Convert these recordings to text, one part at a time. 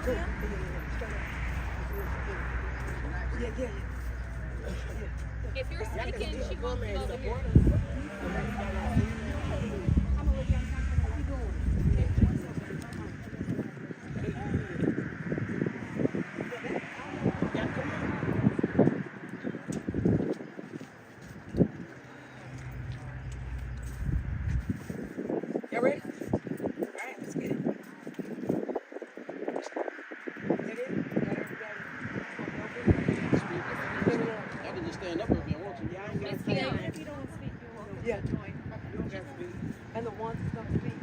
Cool. Yeah. If you're speaking, she won't be over here. Y'all ready? All right, let's get it. I can just stand up if you want to. Yeah, I ain't got If time. you don't speak, you won't. Yeah. You don't got to speak. And the ones that's going to speak,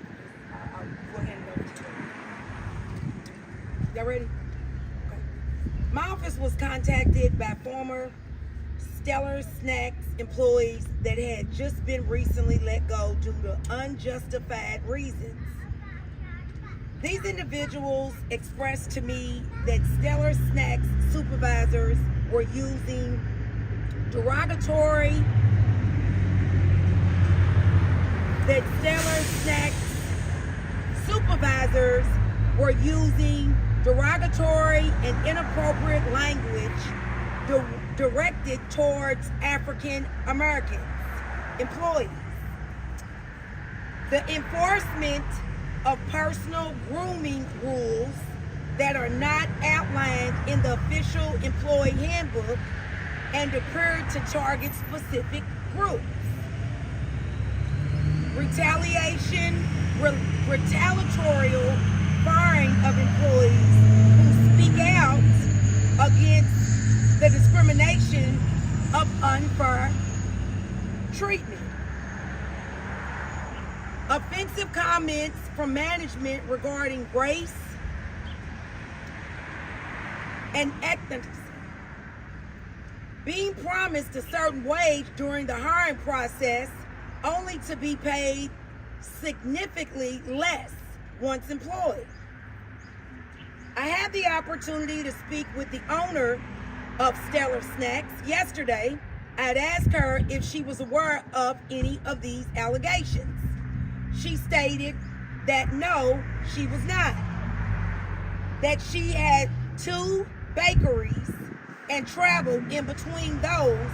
I'll go ahead and go to them. Y'all ready? Okay. My office was contacted by former Stellar Snacks employees that had just been recently let go due to unjustified reasons. These individuals expressed to me that Stellar Snacks supervisors were using derogatory and inappropriate language directed towards African Americans employees. The enforcement of personal grooming rules that are not outlined in the official employee handbook and appear to target specific groups. Retaliatorial firing of employees who speak out against the discrimination of unfair treatment. Offensive comments from management regarding race and ethnicity. Being promised a certain wage during the hiring process only to be paid significantly less once employed. I had the opportunity to speak with the owner of Stellar Snacks yesterday. I had asked her if she was aware of any of these allegations. She stated that no, she was not. That she had 2 bakeries and traveled in between those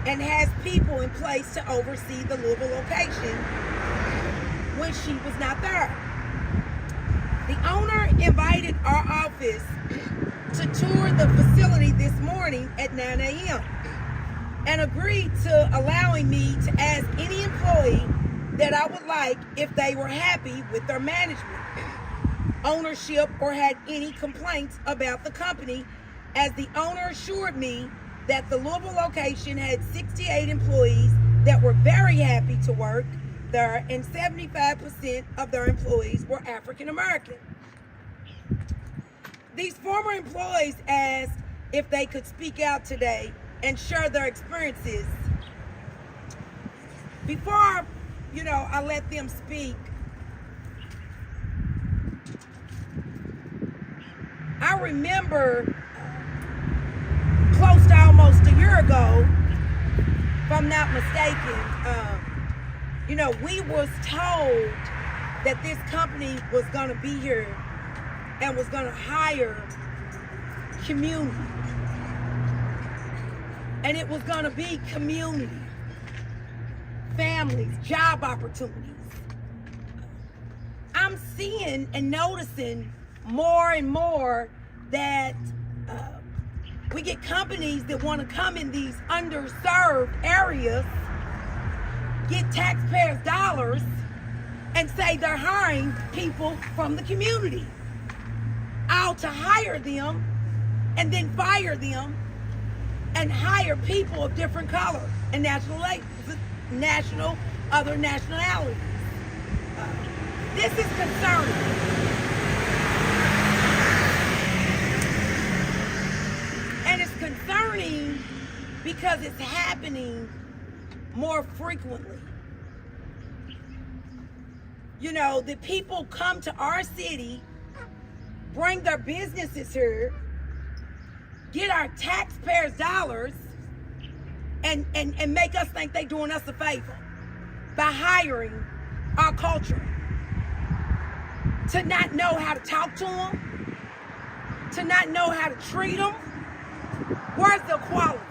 and has people in place to oversee the Louisville location when she was not there. The owner invited our office to tour the facility this morning at 9 a.m. and agreed to allowing me to ask any employee that I would like if they were happy with their management, ownership, or had any complaints about the company, as the owner assured me that the Louisville location had 68 employees that were very happy to work there, and 75% of their employees were African American. These former employees asked if they could speak out today and share their experiences. Before I let them speak, I remember close to almost a year ago, if I'm not mistaken, we was told that this company was going to be here and was going to hire community. And it was going to be community, families, job opportunities. I'm seeing and noticing more and more that we get companies that want to come in these underserved areas, get taxpayers' dollars, and say they're hiring people from the community, out to hire them and then fire them and hire people of different color and other nationalities. This is concerning. And it's concerning because it's happening more frequently. The people come to our city, bring their businesses here, get our taxpayers' dollars, and make us think they're doing us a favor by hiring our culture. To not know how to talk to them, to not know how to treat them? Where's the equality?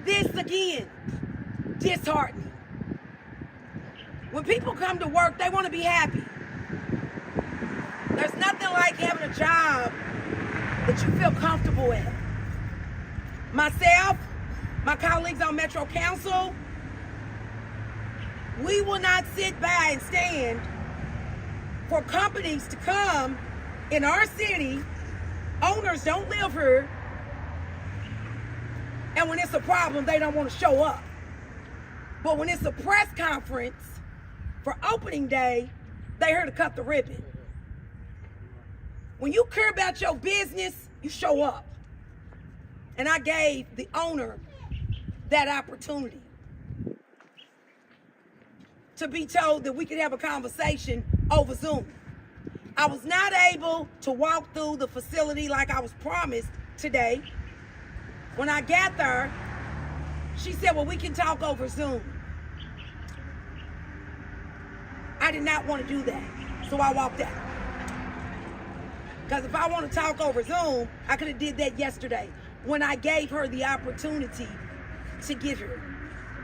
This again, disheartening. When people come to work, they want to be happy. There's nothing like having a job that you feel comfortable in. Myself, my colleagues on Metro Council, we will not sit by and stand for companies to come in our city. Owners don't live here, and when it's a problem, they don't want to show up. But when it's a press conference for opening day, they're here to cut the ribbon. When you care about your business, you show up. And I gave the owner that opportunity to be told that we could have a conversation over Zoom. I was not able to walk through the facility like I was promised today. When I got there, she said, well, we can talk over Zoom. I did not want to do that, so I walked out. Because if I want to talk over Zoom, I could have did that yesterday when I gave her the opportunity to get here,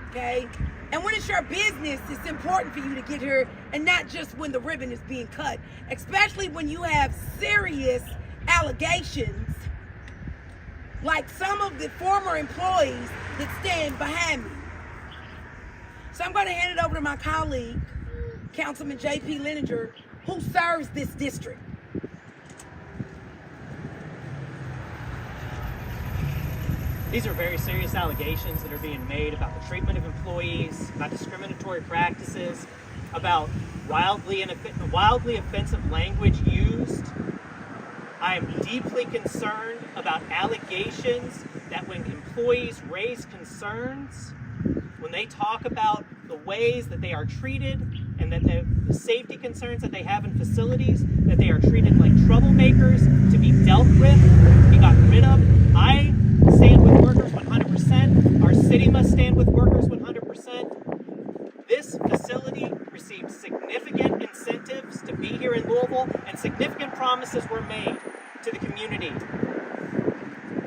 okay? And when it's your business, it's important for you to get here and not just when the ribbon is being cut, especially when you have serious allegations like some of the former employees that stand behind me. So I'm going to hand it over to my colleague, Councilman J.P. Lyninger, who serves this district. These are very serious allegations that are being made about the treatment of employees, about discriminatory practices, about wildly offensive language used. I am deeply concerned about allegations that when employees raise concerns, when they talk about the ways that they are treated and that the safety concerns that they have in facilities, that they are treated like troublemakers to be dealt with, be got rid of. I stand with workers 100%. Our city must stand with workers 100%. This facility received significant incentives to be here in Louisville, and significant promises were made to the community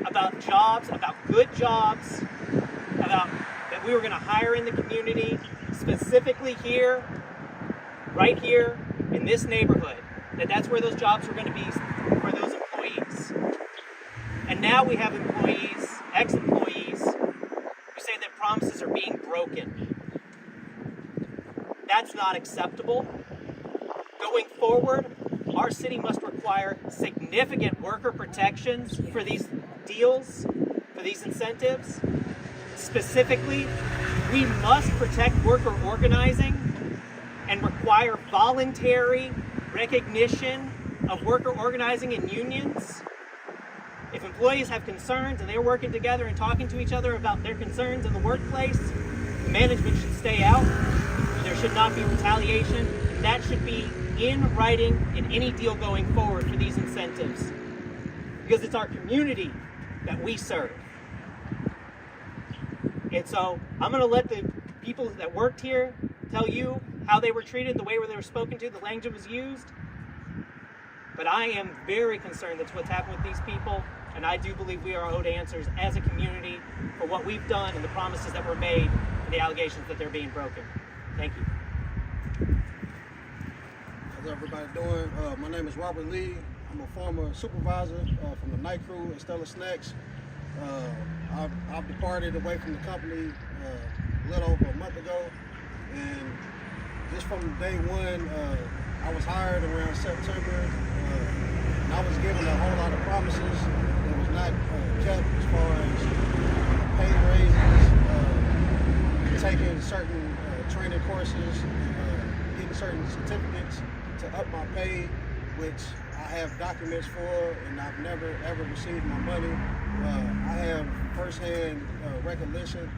about jobs, about good jobs, about that we were going to hire in the community, specifically here, right here in this neighborhood, that's where those jobs were going to be for those employees. And now we have employees, ex-employees, who say that promises are being broken. That's not acceptable. Going forward, our city must require significant worker protections for these deals, for these incentives. Specifically, we must protect worker organizing and require voluntary recognition of worker organizing in unions. If employees have concerns and they're working together and talking to each other about their concerns in the workplace, the management should stay out. There should not be retaliation. That should be in writing in any deal going forward for these incentives. Because it's our community that we serve. And so I'm going to let the people that worked here tell you how they were treated, the way they were spoken to, the language was used. But I am very concerned that's what's happened with these people. And I do believe we are owed answers as a community for what we've done and the promises that were made and the allegations that they're being broken. Thank you. How's everybody doing? My name is Robert Lee. I'm a former supervisor from the night crew at Stella Snacks. I've departed away from the company a little over a month ago. And just from day one, I was hired around September. And I was given a whole lot of promises that was not kept, as far as pay raises, taking certain training courses, getting certain certificates to up my pay, which I have documents for, and I've never ever received my money. I have firsthand recognition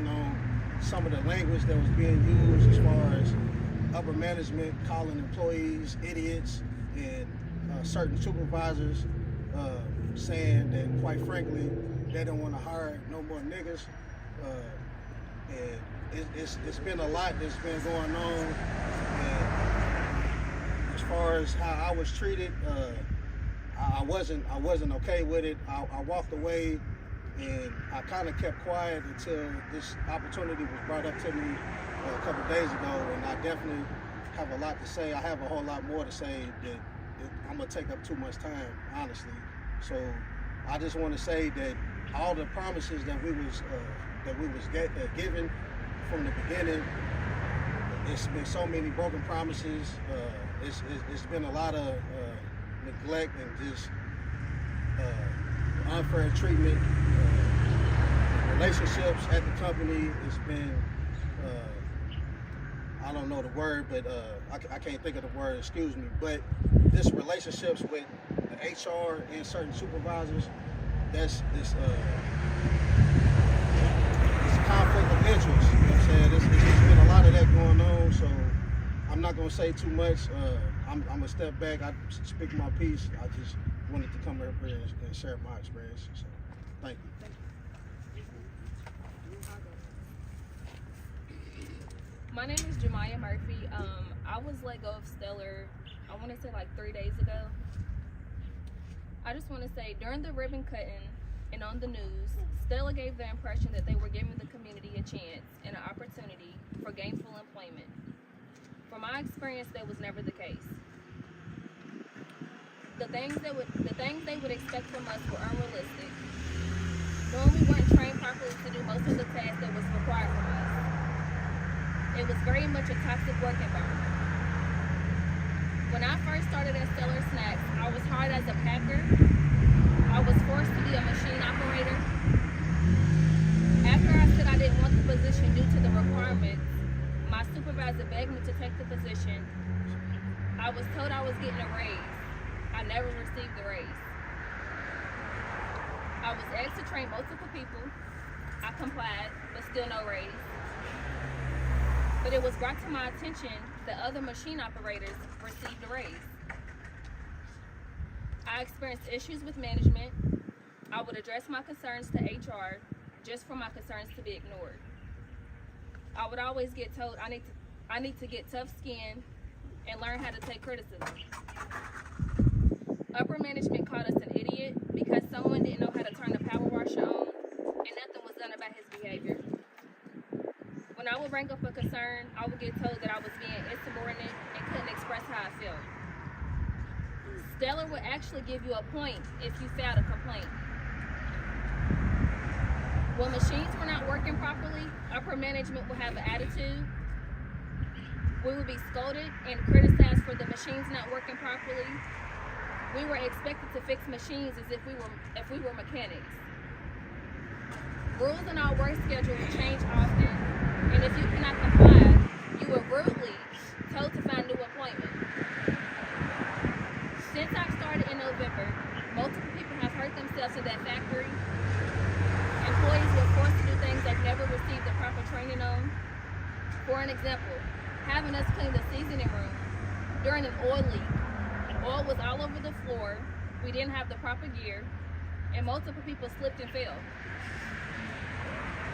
on some of the language that was being used, as far as upper management calling employees idiots, and certain supervisors saying that, quite frankly, they don't want to hire no more niggas. And it's been a lot that's been going on as how I was treated, I wasn't okay with it. I walked away, and I kind of kept quiet until this opportunity was brought up to me a couple days ago, and I definitely have a lot to say. I have a whole lot more to say that I'm gonna take up too much time, honestly. So I just want to say that all the promises that we was given from the beginning, it's been so many broken promises. It's been a lot of neglect and just unfair treatment. Relationships at the company, it's been, I don't know the word, but I can't think of the word, excuse me, but this relationships with the HR and certain supervisors, that's this conflict of interest, you know what I'm saying? There's been a lot of that going on, so I'm not gonna say too much. I'm gonna step back, I speak my piece. I just wanted to come up here and share my experience, so thank you. My name is Jemiah Murphy. I was let go of Stellar, I want to say like 3 days ago. I just want to say, during the ribbon cutting and on the news, Stellar gave the impression that they were giving the community a chance and an opportunity for gainful employment. From my experience, that was never the case. The things they would expect from us were unrealistic. Knowing we weren't trained properly to do most of the tasks that was required from us. It was very much a toxic work environment. When I first started at Stellar Snacks, I was hired as a packer. I was forced to be a machine operator. After I said I didn't want the position due to the requirements, my supervisor begged me to take the position. I was told I was getting a raise. I never received the raise. I was asked to train multiple people. I complied, but still no raise. But it was brought to my attention that other machine operators received a raise. I experienced issues with management. I would address my concerns to HR just for my concerns to be ignored. I would always get told I need to get tough skin and learn how to take criticism. Upper management called us an idiot because someone didn't know how to turn the power washer on and nothing was done about his behavior. When I would bring up a concern, I would get told that I was being insubordinate and couldn't express how I felt. Stellar would actually give you a point if you filed a complaint. When machines were not working properly, upper management would have an attitude. We would be scolded and criticized for the machines not working properly. We were expected to fix machines as if we were mechanics. Rules in our work schedule would change often, and if you cannot comply, you were rudely told to find new employment. Since I started in November, multiple people have hurt themselves in that factory. Employees were forced to do things they've never received the proper training on. For an example, having us clean the seasoning room during an oil leak. Oil was all over the floor, we didn't have the proper gear, and multiple people slipped and fell.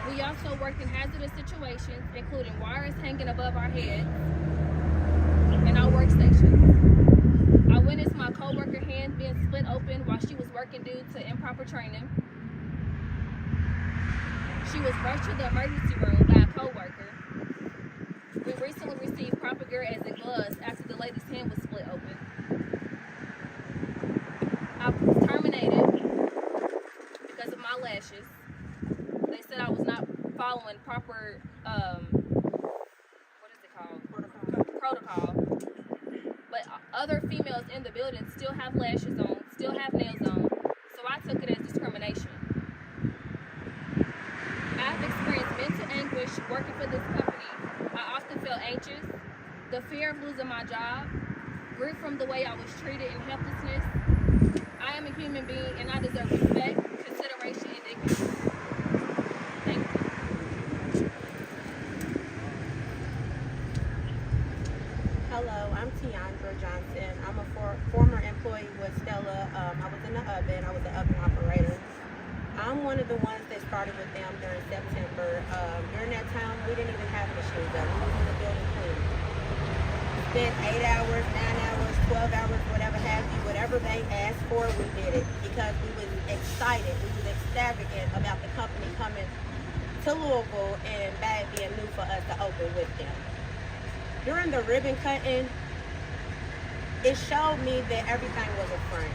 We also worked in hazardous situations, including wires hanging above our heads and our workstations. I witnessed my co-worker hand being split open while she was working due to improper training. She was rushed to the emergency room by a co-worker. We recently received proper gear as in gloves after the lady's hand was split open. I was terminated because of my lashes. They said I was not following proper, protocol. But other females in the building still have lashes on, still have nails on, so I took it as discrimination. I've experienced mental anguish working for this company. I often felt anxious, the fear of losing my job, grief from the way I was treated and helplessness. I am a human being and I deserve respect, consideration, and dignity. Thank you. Hello, I'm Tiandra Johnson. I'm a former employee with Stella. I was in the oven. I was an oven operator. I'm one of the ones that started with them during September. During that time, we didn't even have machines up. We was in the building cleaning. Spent 8 hours, 9 hours, 12 hours, whatever have you, whatever they asked for, we did it because we was excited, we was extravagant about the company coming to Louisville and that being new for us to open with them. During the ribbon cutting, it showed me that everything was a front.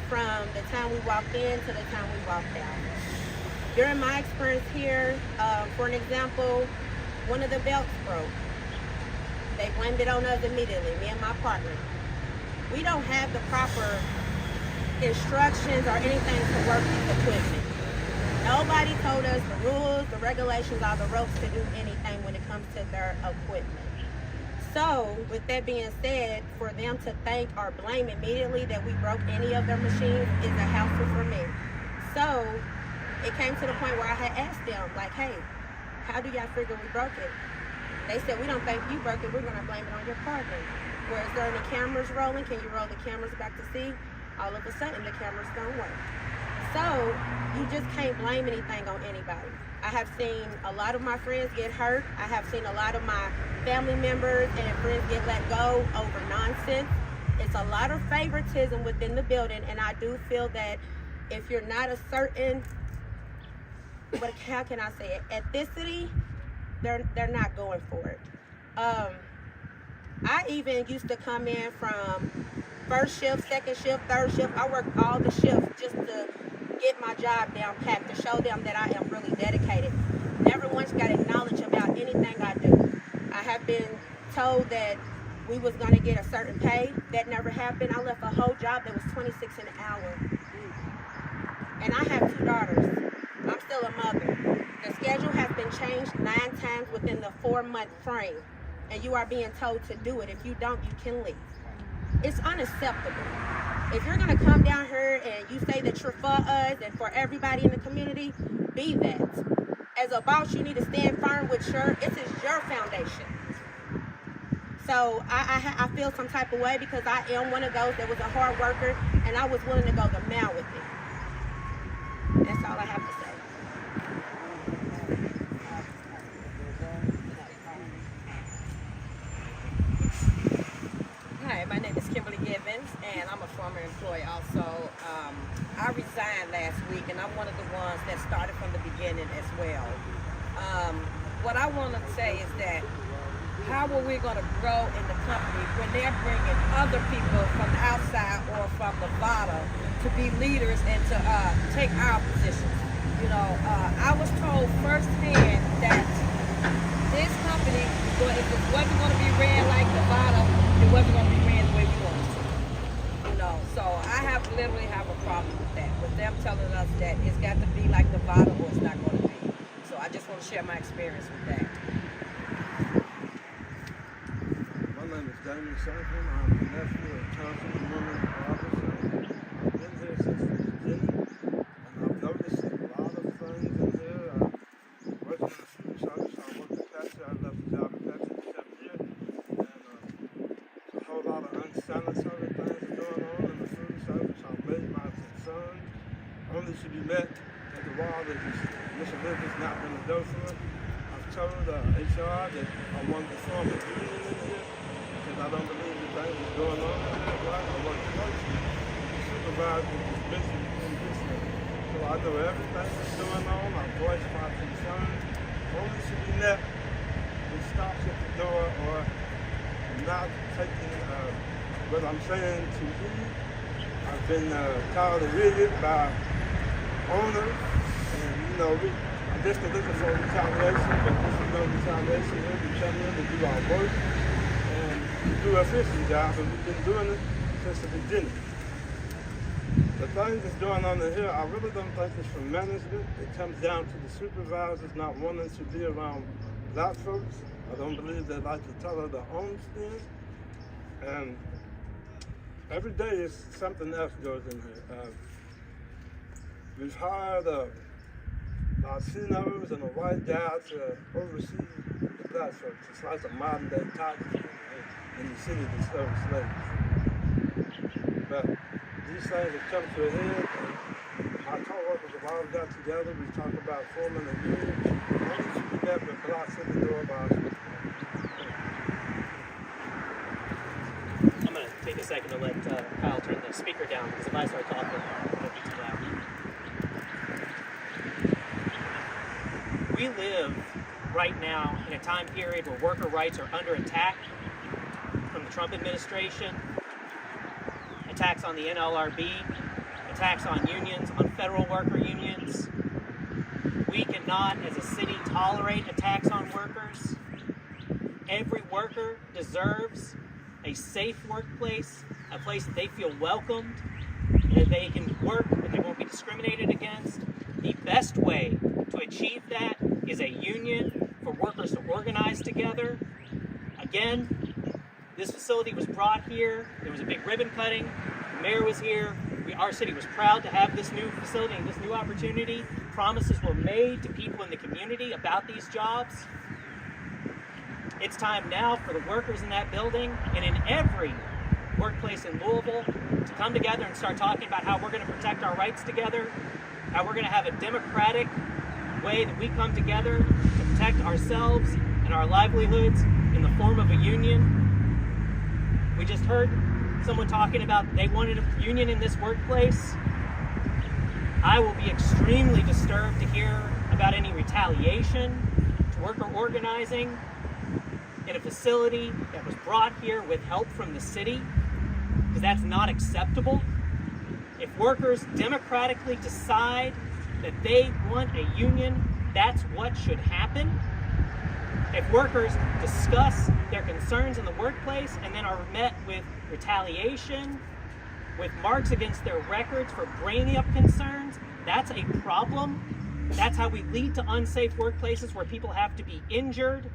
From the time we walked in to the time we walked out. During my experience here, for an example, one of the belts broke. They blamed it on us immediately, me and my partner. We don't have the proper instructions or anything to work these equipment. Nobody told us the rules, the regulations, or the ropes to do anything when it comes to their equipment. So, with that being said, for them to think or blame immediately that we broke any of their machines is a hassle for me. So, it came to the point where I had asked them, like, hey, how do y'all figure we broke it? They said, we don't think you broke it, we're going to blame it on your partner. Where is there any cameras rolling? Can you roll the cameras back to see? All of a sudden, the cameras don't work. So, you just can't blame anything on anybody. I have seen a lot of my friends get hurt. I have seen a lot of my family members and friends get let go over nonsense. It's a lot of favoritism within the building, and I do feel that if you're not a certain, but how can I say it, ethnicity, they're not going for it. I even used to come in from first shift, second shift, third shift. I worked all the shifts just to get my job down packed, to show them that I am really dedicated. Never once got acknowledged about anything I do. I have been told that we was gonna get a certain pay. That never happened. I left a whole job that was $26 an hour. And I have 2 daughters. I'm still a mother. The schedule has been changed 9 times within the 4-month frame. And you are being told to do it. If you don't, you can leave. It's unacceptable. If you're gonna come down here and you say that you're for us and for everybody in the community, be that. As a boss, you need to stand firm with this is your foundation. So I feel some type of way because I am one of those that was a hard worker and I was willing to go the mile with it. That's all I have to say. Hi, my name is Kimberly Givens, and I'm a former employee also. I resigned last week, and I'm one of the ones that started from the beginning as well. What I want to say is that how are we going to grow in the company when they're bringing other people from the outside or from the bottom to be leaders and to take our positions? You know, I was told firsthand that this company, if it wasn't going to be ran like the bottom, it wasn't going to be ran the way we wanted to. You know, so I literally have a problem with that, with them telling us that it's got to be like the bottom or it's not going to be. So I just want to share my experience with that. My name is Damien Sanford. I'm the nephew of Councilmembers Hawkins and Lyninger. I've been here since the beginning, and I've noticed a lot of things in here. I worked in the food service. I worked at Pepsi. I left the job at Pepsi the 7th year, and a whole lot of unsanitary things going on in the food service. I've made my concerns only to be met at the wall that Mr. Liver's not going to go through. I've told HR that I wanted to form a union in here because I don't believe the thing is going on in there. Right? I work closely with the supervisor is busy in this thing. So I know everything that's going on. I voice my concerns only to be met with stops at the door or not taking what I'm saying to heed. I've been called a idiot by owners, and you know, I'm just looking for retaliation, but this is no retaliation. We come in to do our work and do a fishing job, and we've been doing it since the beginning. The thing that's going on in here, I really don't think it's from management. It comes down to the supervisors not wanting to be around black folks. I don't believe they like to tell her the own things. And every day is something else goes in here. We've hired Latinos and a white guy to oversee the black folks. It's like a modern day cotton in the city that serves slaves. But these things have come to a head, and my co-workers have all got together. We talked about forming a union. Only to be met with blocks in the door by a second to let Kyle turn the speaker down, because if I start talking, it'll be too loud. We live right now in a time period where worker rights are under attack from the Trump administration, attacks on the NLRB, attacks on unions, on federal worker unions. We cannot, as a city, tolerate attacks on workers. Every worker deserves a safe workplace, a place that they feel welcomed, that they can work, that they won't be discriminated against. The best way to achieve that is a union for workers to organize together. Again, this facility was brought here. There was a big ribbon cutting. The mayor was here. Our city was proud to have this new facility and this new opportunity. Promises were made to people in the community about these jobs. It's time now for the workers in that building and in every workplace in Louisville to come together and start talking about how we're going to protect our rights together, how we're going to have a democratic way that we come together to protect ourselves and our livelihoods in the form of a union. We just heard someone talking about they wanted a union in this workplace. I will be extremely disturbed to hear about any retaliation to worker organizing in a facility that was brought here with help from the city, because that's not acceptable. If workers democratically decide that they want a union, that's what should happen. If workers discuss their concerns in the workplace and then are met with retaliation, with marks against their records for bringing up concerns, that's a problem. That's how we lead to unsafe workplaces where people have to be injured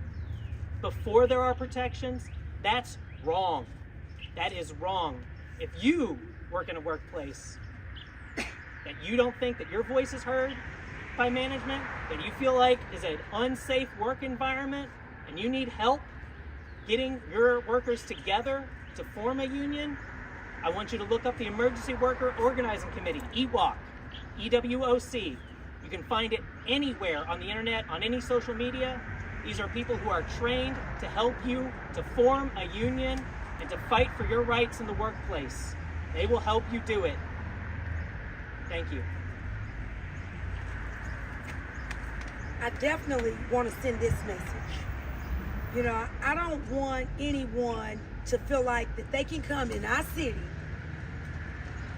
before there are protections. That's wrong. That is wrong. If you work in a workplace that you don't think that your voice is heard by management, that you feel like is an unsafe work environment, and you need help getting your workers together to form a union, I want you to look up the Emergency Worker Organizing Committee, EWOC, EWOC. You can find it anywhere on the internet, on any social media. These are people who are trained to help you to form a union and to fight for your rights in the workplace. They will help you do it. Thank you. I definitely want to send this message. You know, I don't want anyone to feel like that they can come in our city,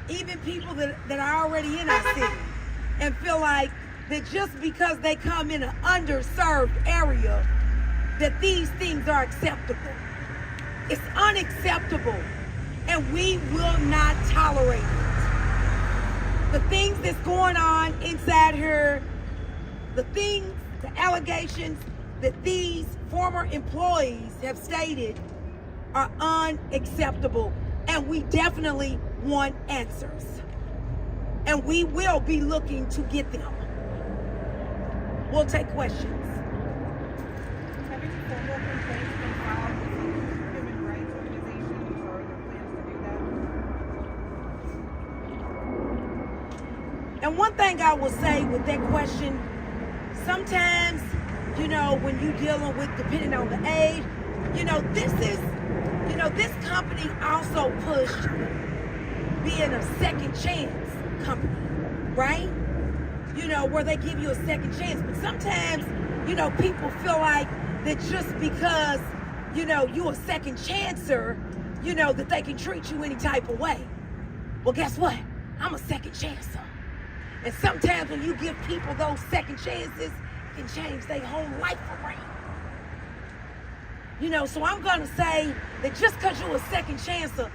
even people that are already in our city, and feel like that just because they come in an underserved area, that these things are acceptable. It's unacceptable, and we will not tolerate it. The things that's going on inside here, the things, the allegations that these former employees have stated are unacceptable, and we definitely want answers. And we will be looking to get them. We'll take questions. Have any formal complaints been filed with human rights organizations, or are there plans to do that? And one thing I will say with that question, sometimes, you know, when you're dealing with, depending on the age, you know, this company also pushed being a second chance company, right? You know, where they give you a second chance. But sometimes, you know, people feel like that just because, you know, you're a second chancer, you know, that they can treat you any type of way. Well, guess what? I'm a second chancer. And sometimes when you give people those second chances, it can change their whole life around. You know, so I'm gonna say that just because you're a second chancer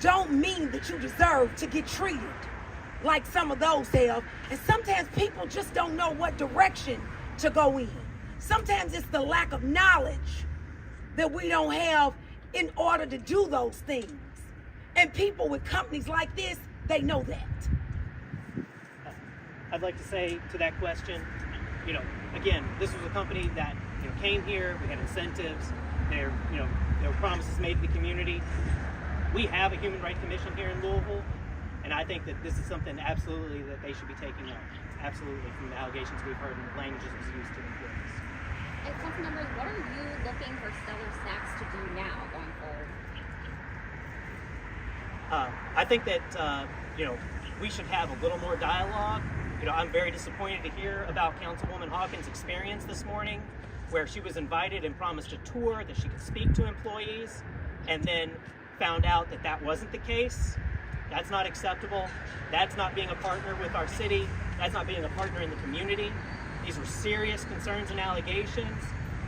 don't mean that you deserve to get treated like some of those have. And sometimes people just don't know what direction to go in. Sometimes it's the lack of knowledge that we don't have in order to do those things. And people with companies like this, they know that. I'd like to say to that question, you know, again, this was a company that, you know, came here. We had incentives. There were promises made to the community. We have a Human Rights Commission here in Louisville, and I think that this is something absolutely that they should be taking up. Absolutely, from the allegations we've heard and the languages was used to employees. And Councilmembers, what are you looking for Stellar Snacks to do now going forward? I think that we should have a little more dialogue. I'm very disappointed to hear about Councilwoman Hawkins' experience this morning, where she was invited and promised a tour that she could speak to employees, and then found out that that wasn't the case. That's not acceptable. That's not being a partner with our city. That's not being a partner in the community. These are serious concerns and allegations,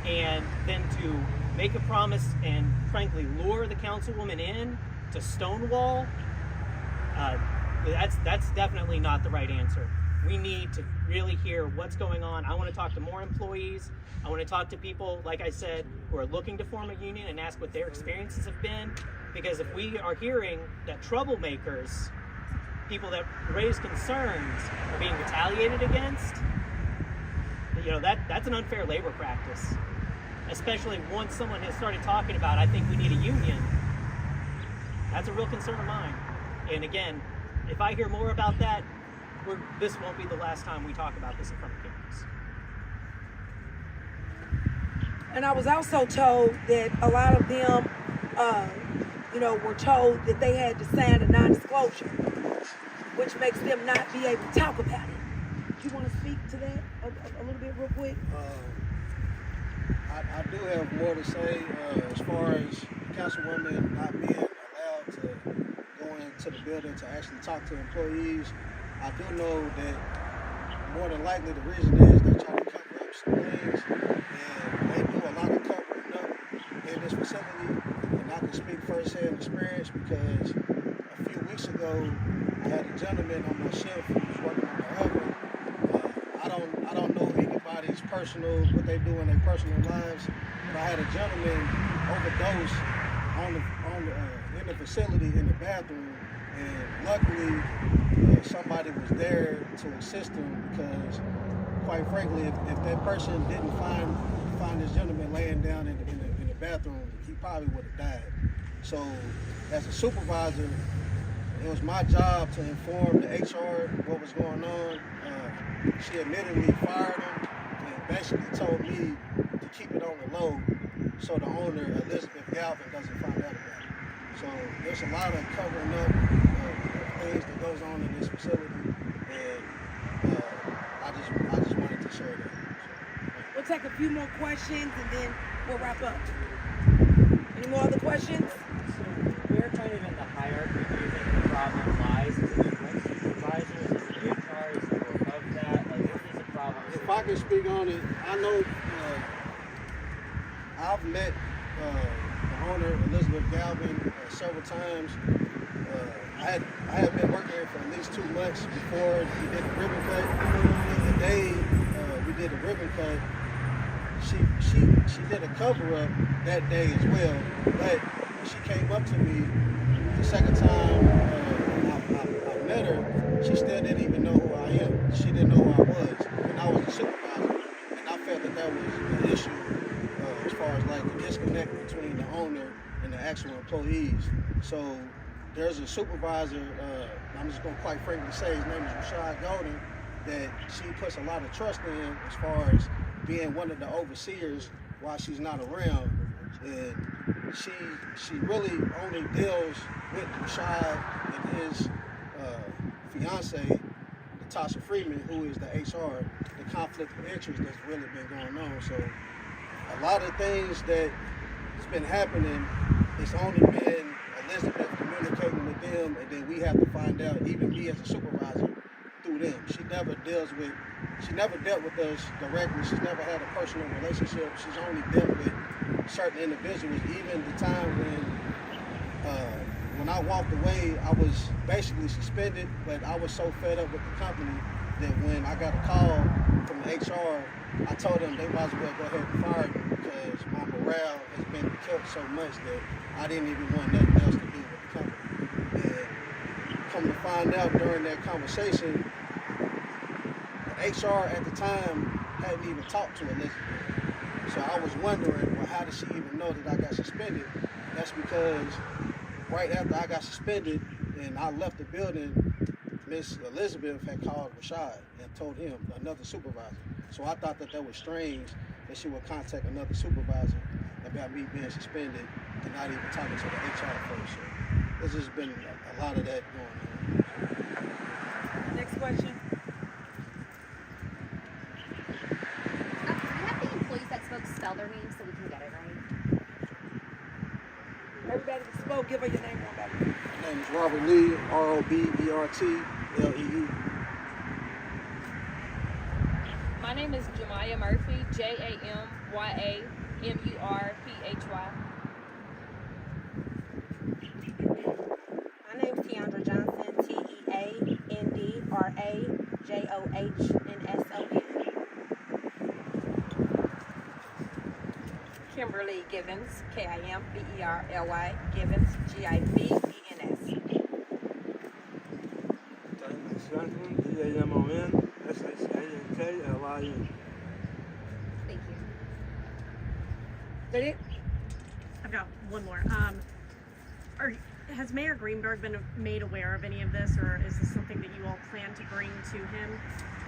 and then to make a promise and frankly lure the councilwoman in to stonewall, that's definitely not the right answer. We need to really hear what's going on. I want to talk to more employees. I want to talk to people, like I said, who are looking to form a union and ask what their experiences have been. Because if we are hearing that troublemakers, people that raise concerns, are being retaliated against, that's an unfair labor practice. Especially once someone has started talking about, I think we need a union. That's a real concern of mine. And again, if I hear more about that, this won't be the last time we talk about this in front of cameras. And I was also told that a lot of them, were told that they had to sign a non-disclosure, which makes them not be able to talk about it. Do you want to speak to that a little bit real quick? I do have more to say as far as Councilwoman not being allowed to go into the building to actually talk to employees. I do know that more than likely the reason is they're trying to cover up some things, and they do a lot of covering up in this facility. And I can speak firsthand experience because a few weeks ago I had a gentleman on my shift who was working on the oven. I don't know anybody's personal, what they do in their personal lives, but I had a gentleman overdose in the facility in the bathroom, and luckily somebody was there to assist him because, quite frankly, if that person didn't find this gentleman laying down in the bathroom, he probably would have died. So, as a supervisor, it was my job to inform the HR what was going on. She admittedly fired him and basically told me to keep it on the low so the owner, Elizabeth Galvin, doesn't find out about it. So there's a lot of covering up of things that goes on in this facility, and I just wanted to share that. We'll take a few more questions and then we'll wrap up. Any more other questions? So we're kind of in the hierarchy. Do you think the problem lies in the direct supervisors? Is it HR? Is it above that? Like, what is the problem? If I can speak on it, I know I've met the owner, Elizabeth Galvin, several times. I had been working here for at least 2 months before we did the ribbon cut. And the day we did the ribbon cut, she did a cover up that day as well. But when she came up to me the second time I met her, she still didn't even know who I am. She didn't know who I was, and I was a supervisor. And I felt that was an issue as far as like the disconnect between the owner and the actual employees. So there's a supervisor, I'm just going to quite frankly say his name is Rashad Golden, that she puts a lot of trust in as far as being one of the overseers while she's not around. And she really only deals with Rashad and his fiance, Natasha Freeman, who is the HR, the conflict of interest that's really been going on. So a lot of things that has been happening, it's only been Elizabeth communicating with them, and then we have to find out, even me as a supervisor, through them. She never dealt with us directly. She's never had a personal relationship. She's only dealt with certain individuals. Even the time when I walked away, I was basically suspended, but I was so fed up with the company that when I got a call from the HR, I told them they might as well go ahead and fire me because my morale has been killed so much that I didn't even want nothing else to do with the company. And come to find out during that conversation, the HR at the time hadn't even talked to Elizabeth. So I was wondering, well, how did she even know that I got suspended? That's because right after I got suspended and I left the building, Miss Elizabeth had called Rashad and told him, another supervisor. So I thought that was strange that she would contact another supervisor about me being suspended and not even talking to the HR first. So it's just been a lot of that going on. Next question. Do you have the employees that spoke spell their names so we can get it right? Everybody that spoke, give her your name one by one. My name is Robert Lee, ROBERTLEE. My name is Jamaya Murphy, JAMYAMURPHY. My name is Tiandra Johnson, TEANDRAJOHNSON. Kimberly Givens, KIMBERLY, Givens, GIVENS. Diamond Shanklin, DAMON, SHANKLIN. Thank you. That it? I've got one more. Has Mayor Greenberg been made aware of any of this, or is this something that you all plan to bring to him?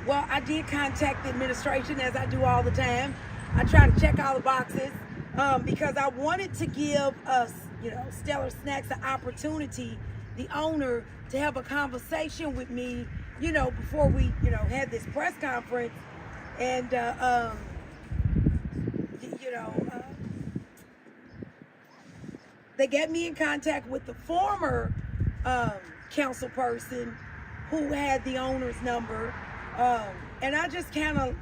Well, I did contact the administration, as I do all the time. I try to check all the boxes because I wanted to give us, Stellar Snacks an opportunity, the owner, to have a conversation with me, before we, had this press conference. And, they got me in contact with the former council person who had the owner's number. And I just kind of,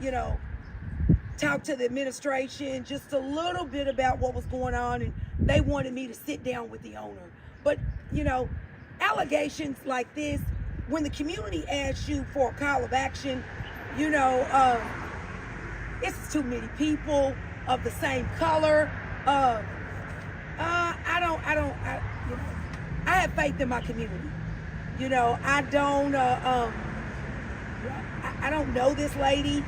talked to the administration just a little bit about what was going on, and they wanted me to sit down with the owner. But, allegations like this, when the community asks you for a call of action, it's too many people of the same color. I have faith in my community. I don't know this lady,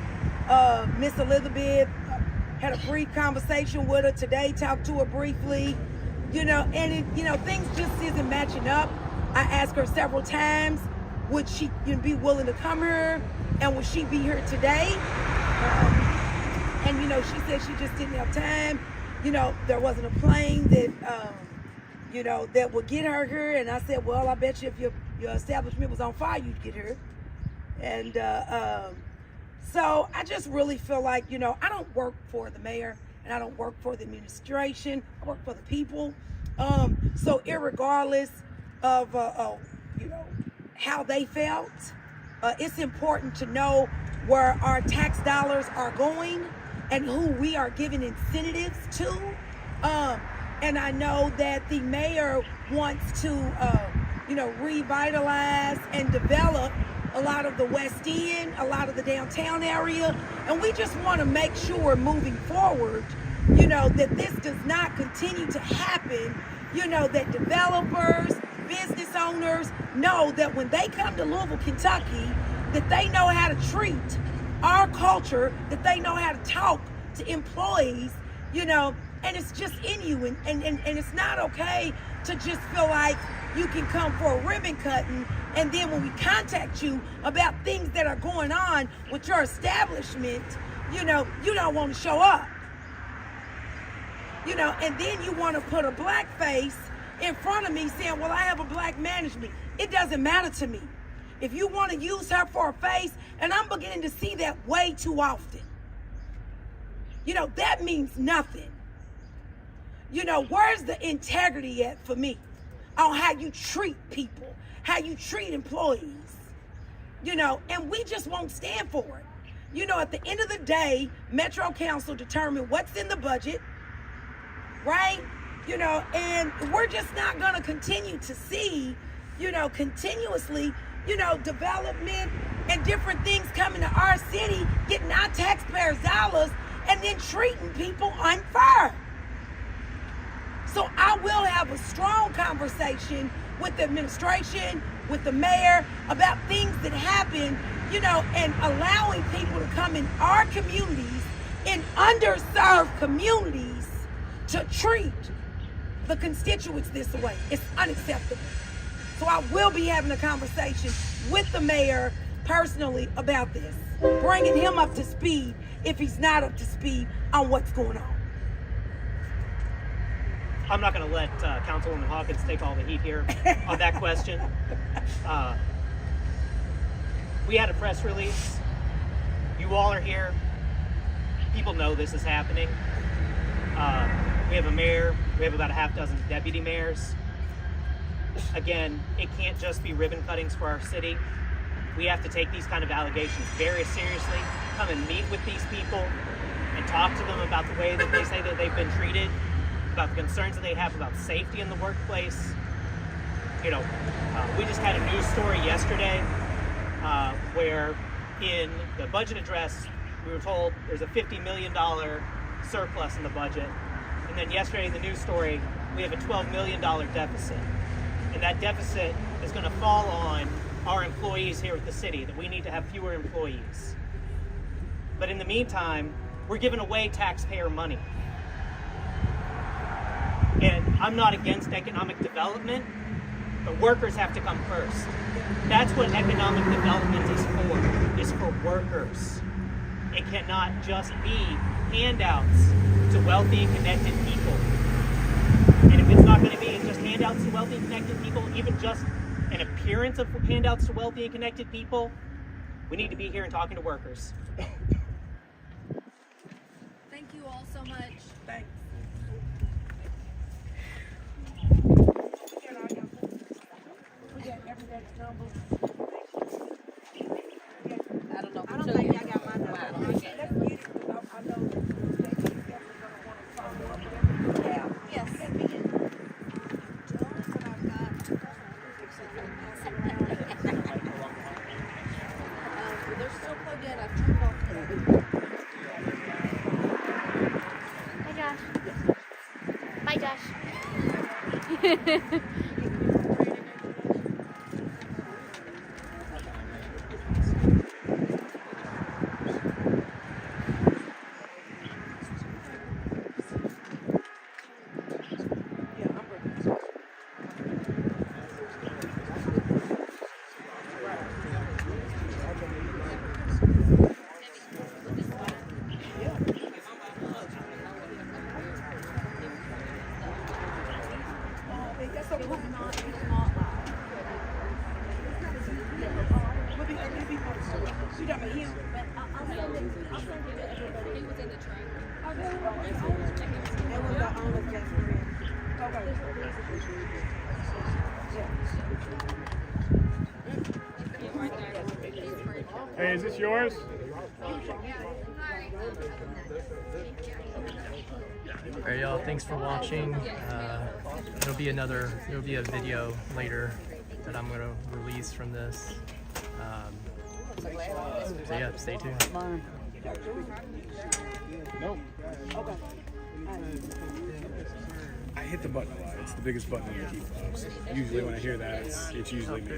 Miss Elizabeth. Had a brief conversation with her today, talked to her briefly, and things just isn't matching up. I asked her several times, would she be willing to come here, and would she be here today? And she said she just didn't have time. There wasn't a plane that, that would get her here. And I said, well, I bet you if your establishment was on fire, you'd get her. And so I just really feel like, I don't work for the mayor and I don't work for the administration. I work for the people. So irregardless of, how they felt, it's important to know where our tax dollars are going and who we are giving incentives to. And I know that the mayor wants to, revitalize and develop a lot of the West End, a lot of the downtown area. And we just want to make sure moving forward, that this does not continue to happen, that developers, business owners know that when they come to Louisville, Kentucky, that they know how to treat our culture, that they know how to talk to employees, and it's just in you. And it's not okay to just feel like you can come for a ribbon cutting, and then when we contact you about things that are going on with your establishment, you don't want to show up. And then you want to put a black face in front of me saying, well, I have a black management. It doesn't matter to me. If you want to use her for a face, and I'm beginning to see that way too often, that means nothing. Where's the integrity at for me on how you treat people, how you treat employees, and we just won't stand for it. At the end of the day, Metro Council determined what's in the budget, right? And we're just not going to continue to see, continuously, development and different things coming to our city, getting our taxpayers' dollars, and then treating people unfair. So I will have a strong conversation with the administration, with the mayor, about things that happen, and allowing people to come in our communities, in underserved communities, to treat the constituents this way. It's unacceptable. So I will be having a conversation with the mayor personally about this, bringing him up to speed if he's not up to speed on what's going on. I'm not going to let Councilwoman Hawkins take all the heat here on that question. We had a press release. You all are here. People know this is happening. We have a mayor. We have about a half dozen deputy mayors. Again, it can't just be ribbon cuttings for our city. We have to take these kind of allegations very seriously, come and meet with these people and talk to them about the way that they say that they've been treated, about the concerns that they have about safety in the workplace. You know, we just had a news story yesterday where in the budget address, we were told there's a $50 million surplus in the budget. And then yesterday in the news story, we have a $12 million deficit. And that deficit is going to fall on our employees here at the city, that we need to have fewer employees. But in the meantime, we're giving away taxpayer money. And I'm not against economic development, but workers have to come first. That's what economic development is for workers. It cannot just be handouts to wealthy and connected people. And if it's not going to be just handouts to wealthy and connected people, even just an appearance of handouts to wealthy and connected people, we need to be here and talking to workers. Thank you all so much. Thanks. I don't think y'all got my number. Yes. They're still plugged in. I've turned off the... Hi, Josh. Bye, Josh. Hey, is this yours? Alright, y'all, thanks for watching. There'll be a video later that I'm gonna release from this. So yeah, stay tuned. Nope. I hit the button a lot. It's the biggest button on the keyboard. Usually when I hear that, it's usually me.